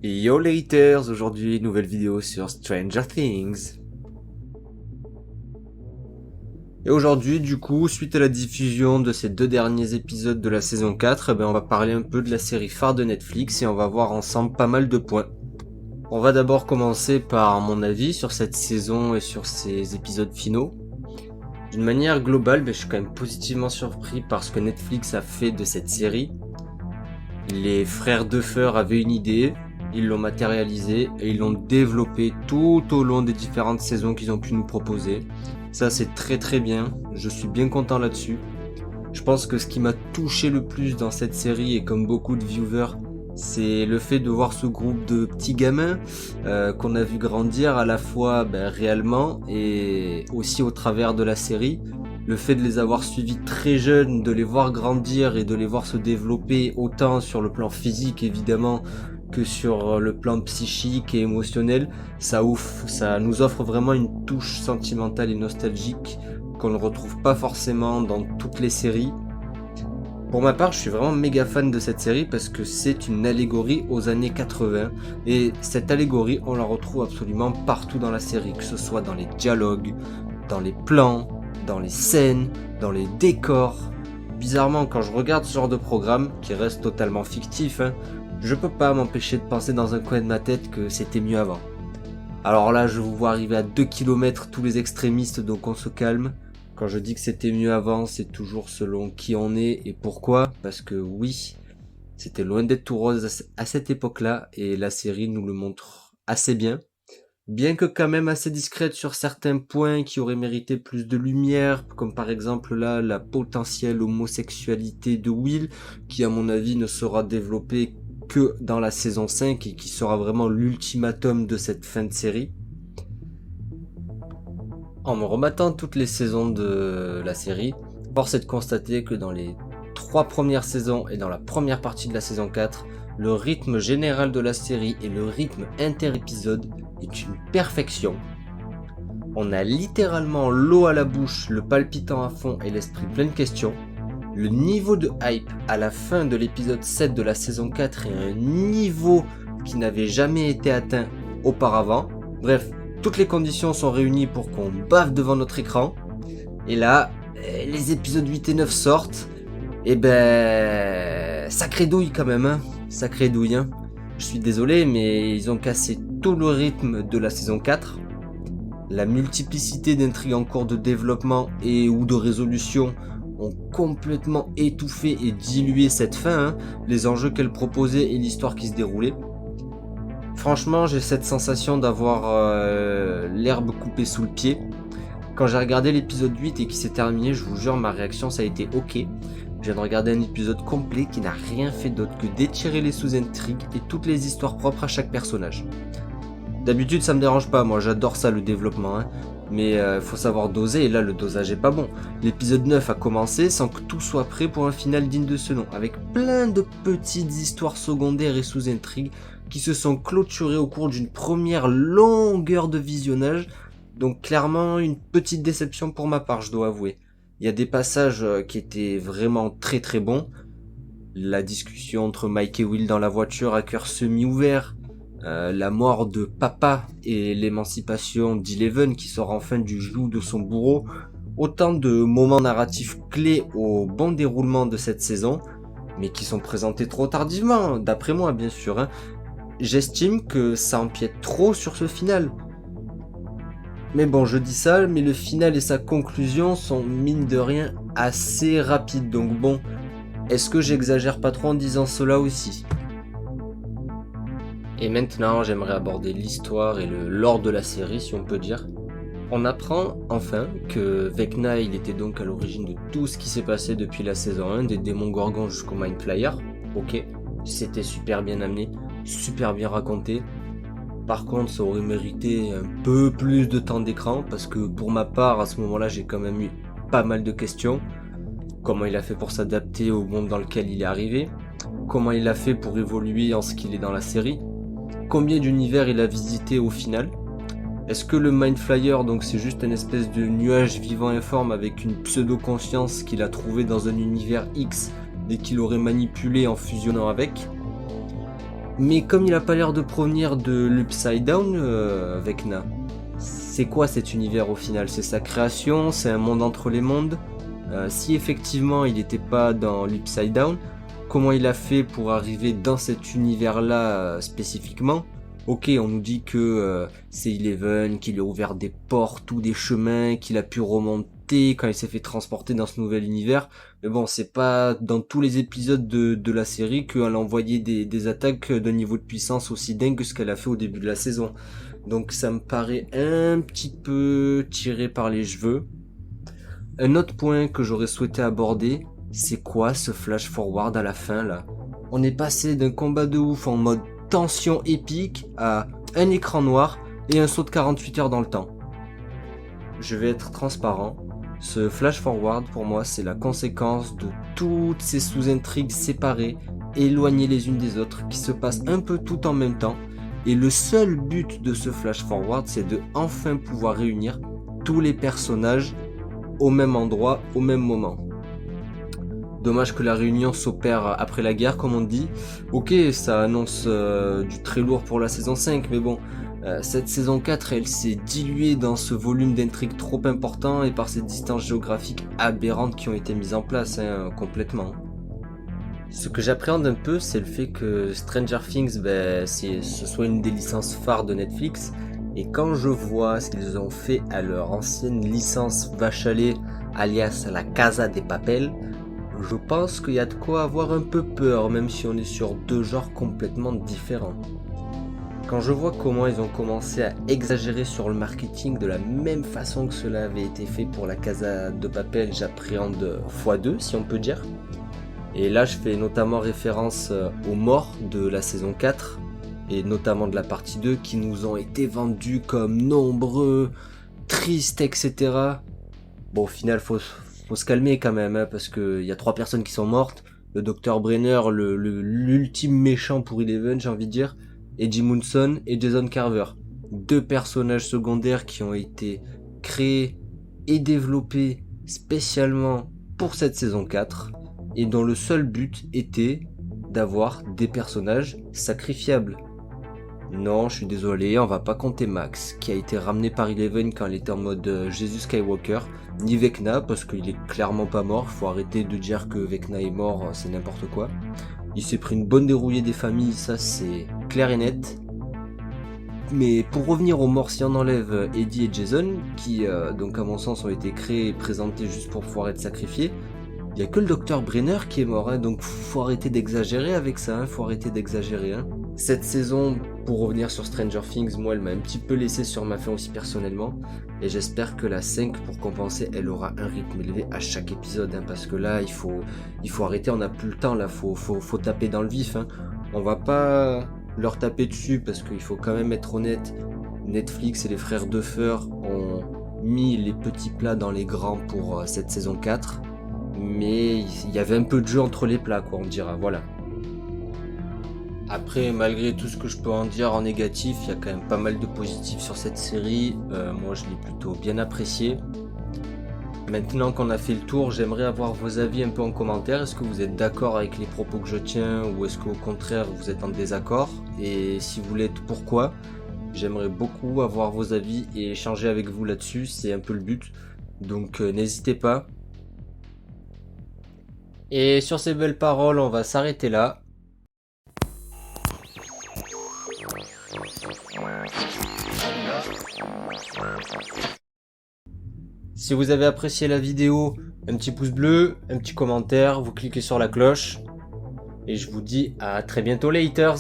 Yo les haters, aujourd'hui nouvelle vidéo sur Stranger Things. Et aujourd'hui du coup, suite à la diffusion de ces 2 derniers épisodes de la saison 4, on va parler un peu de la série phare de Netflix et on va voir ensemble pas mal de points. On va d'abord commencer par mon avis sur cette saison et sur ces épisodes finaux. D'une manière globale, je suis quand même positivement surpris par ce que Netflix a fait de cette série. Les frères Duffer avaient une idée, ils l'ont matérialisée et ils l'ont développée tout au long des différentes saisons qu'ils ont pu nous proposer. Ça c'est très très bien, je suis bien content là-dessus. Je pense que ce qui m'a touché le plus dans cette série, et comme beaucoup de viewers, c'est le fait de voir ce groupe de petits gamins qu'on a vu grandir à la fois réellement et aussi au travers de la série. Le fait de les avoir suivis très jeunes, de les voir grandir et de les voir se développer autant sur le plan physique évidemment que sur le plan psychique et émotionnel, ça nous offre vraiment une touche sentimentale et nostalgique qu'on ne retrouve pas forcément dans toutes les séries. Pour ma part, je suis vraiment méga fan de cette série parce que c'est une allégorie aux années 80 et cette allégorie, on la retrouve absolument partout dans la série, que ce soit dans les dialogues, dans les plans, dans les scènes, dans les décors. Bizarrement, quand je regarde ce genre de programme, qui reste totalement fictif, je peux pas m'empêcher de penser dans un coin de ma tête que c'était mieux avant. Alors là, je vous vois arriver à 2 km tous les extrémistes, donc on se calme. Quand je dis que c'était mieux avant, c'est toujours selon qui on est et pourquoi. Parce que oui, c'était loin d'être tout rose à cette époque-là et la série nous le montre assez bien. Bien que quand même assez discrète sur certains points qui auraient mérité plus de lumière, comme par exemple là, la potentielle homosexualité de Will, qui à mon avis ne sera développée que dans la saison 5 et qui sera vraiment l'ultimatum de cette fin de série. En me rebattant toutes les saisons de la série, force est de constater que dans les 3 premières saisons et dans la première partie de la saison 4, le rythme général de la série et le rythme inter-épisode est une perfection. On a littéralement l'eau à la bouche, le palpitant à fond et l'esprit plein de questions. Le niveau de hype à la fin de l'épisode 7 de la saison 4 est un niveau qui n'avait jamais été atteint auparavant. Bref, toutes les conditions sont réunies pour qu'on bave devant notre écran. Et là, les épisodes 8 et 9 sortent. Et sacré douille quand même, sacré douille. Je suis désolé, mais ils ont cassé tout le rythme de la saison 4. La multiplicité d'intrigues en cours de développement et ou de résolution ont complètement étouffé et dilué cette fin, les enjeux qu'elle proposait et l'histoire qui se déroulait. Franchement, j'ai cette sensation d'avoir l'herbe coupée sous le pied. Quand j'ai regardé l'épisode 8 et qui s'est terminé, je vous jure, ma réaction ça a été ok. Je viens de regarder un épisode complet qui n'a rien fait d'autre que d'étirer les sous-intrigues et toutes les histoires propres à chaque personnage. D'habitude ça me dérange pas, moi j'adore ça le développement, mais faut savoir doser et là le dosage est pas bon. L'épisode 9 a commencé sans que tout soit prêt pour un final digne de ce nom, avec plein de petites histoires secondaires et sous-intrigues qui se sont clôturées au cours d'une première longueur de visionnage, donc clairement une petite déception pour ma part, je dois avouer. Il y a des passages qui étaient vraiment très très bons, la discussion entre Mike et Will dans la voiture à cœur semi-ouvert, la mort de papa et l'émancipation d'Eleven qui sort enfin du joug de son bourreau, autant de moments narratifs clés au bon déroulement de cette saison, mais qui sont présentés trop tardivement, d'après moi bien sûr. J'estime que ça empiète trop sur ce final. Mais bon, je dis ça, mais le final et sa conclusion sont mine de rien assez rapides, donc bon, est-ce que j'exagère pas trop en disant cela aussi ? Et maintenant, j'aimerais aborder l'histoire et le lore de la série, si on peut dire. On apprend enfin que Vecna, il était donc à l'origine de tout ce qui s'est passé depuis la saison 1, des démons gorgons jusqu'au Mind Flayer. Ok, c'était super bien amené, super bien raconté. Par contre, ça aurait mérité un peu plus de temps d'écran, parce que pour ma part, à ce moment-là, j'ai quand même eu pas mal de questions. Comment il a fait pour s'adapter au monde dans lequel il est arrivé ? Comment il a fait pour évoluer en ce qu'il est dans la série ? Combien d'univers il a visité au final ? Est-ce que le Mind Flayer, donc c'est juste une espèce de nuage vivant informe avec une pseudo-conscience qu'il a trouvé dans un univers X et qu'il aurait manipulé en fusionnant avec. Mais comme il a pas l'air de provenir de l'Upside Down, Vecna, c'est quoi cet univers au final? C'est sa création? C'est un monde entre les mondes? Si effectivement il n'était pas dans l'Upside Down, comment il a fait pour arriver dans cet univers-là spécifiquement? Ok, on nous dit que c'est Eleven, qu'il a ouvert des portes ou des chemins, qu'il a pu remonter quand il s'est fait transporter dans ce nouvel univers. Mais bon, c'est pas dans tous les épisodes de la série qu'elle a envoyé des attaques d'un niveau de puissance aussi dingue que ce qu'elle a fait au début de la saison. Donc ça me paraît un petit peu tiré par les cheveux. Un autre point que j'aurais souhaité aborder, c'est quoi ce flash forward à la fin là? On est passé d'un combat de ouf en mode tension épique à un écran noir et un saut de 48 heures dans le temps. Je vais être transparent, ce flash forward pour moi c'est la conséquence de toutes ces sous-intrigues séparées, éloignées les unes des autres, qui se passent un peu tout en même temps, et le seul but de ce flash forward c'est de enfin pouvoir réunir tous les personnages au même endroit, au même moment. Dommage que la réunion s'opère après la guerre, comme on dit. Ok, ça annonce du très lourd pour la saison 5, mais bon, cette saison 4, elle s'est diluée dans ce volume d'intrigue trop important et par ces distances géographiques aberrantes qui ont été mises en place, complètement. Ce que j'appréhende un peu, c'est le fait que Stranger Things, ce soit une des licences phares de Netflix. Et quand je vois ce qu'ils ont fait à leur ancienne licence vache à lait, alias la Casa de Papel, je pense qu'il y a de quoi avoir un peu peur, même si on est sur deux genres complètement différents. Quand je vois comment ils ont commencé à exagérer sur le marketing de la même façon que cela avait été fait pour la Casa de Papel, j'appréhende x2 si on peut dire. Et là je fais notamment référence aux morts de la saison 4, et notamment de la partie 2, qui nous ont été vendus comme nombreux, tristes, etc. Bon, au final, faut se calmer quand même, parce qu'il y a 3 personnes qui sont mortes. Le Dr Brenner, l'ultime méchant pour Eleven, j'ai envie de dire, et Jim Munson et Jason Carver. 2 personnages secondaires qui ont été créés et développés spécialement pour cette saison 4, et dont le seul but était d'avoir des personnages sacrifiables. Non, je suis désolé, on va pas compter Max, qui a été ramené par Eleven quand elle était en mode Jésus Skywalker, ni Vecna, parce qu'il est clairement pas mort, faut arrêter de dire que Vecna est mort, c'est n'importe quoi. Il s'est pris une bonne dérouillée des familles, ça c'est clair et net. Mais pour revenir aux morts, si on enlève Eddie et Jason, qui donc à mon sens ont été créés et présentés juste pour pouvoir être sacrifiés, il n'y a que le Dr Brenner qui est mort, donc faut arrêter d'exagérer avec ça, faut arrêter d'exagérer. Cette saison, pour revenir sur Stranger Things, moi elle m'a un petit peu laissé sur ma faim aussi personnellement, et j'espère que la 5, pour compenser, elle aura un rythme élevé à chaque épisode, parce que là il faut arrêter, on n'a plus le temps, là faut taper dans le vif. On va pas leur taper dessus, parce qu'il faut quand même être honnête, Netflix et les frères Duffer ont mis les petits plats dans les grands pour cette saison 4, mais il y avait un peu de jeu entre les plats, quoi, on dira, voilà. Après, malgré tout ce que je peux en dire en négatif, il y a quand même pas mal de positifs sur cette série. Moi, je l'ai plutôt bien apprécié. Maintenant qu'on a fait le tour, j'aimerais avoir vos avis un peu en commentaire. Est-ce que vous êtes d'accord avec les propos que je tiens, ou est-ce qu'au contraire, vous êtes en désaccord? Et si vous l'êtes, pourquoi? J'aimerais beaucoup avoir vos avis et échanger avec vous là-dessus, c'est un peu le but. Donc n'hésitez pas. Et sur ces belles paroles, on va s'arrêter là. Si vous avez apprécié la vidéo, un petit pouce bleu, un petit commentaire, vous cliquez sur la cloche. Et je vous dis à très bientôt les haters.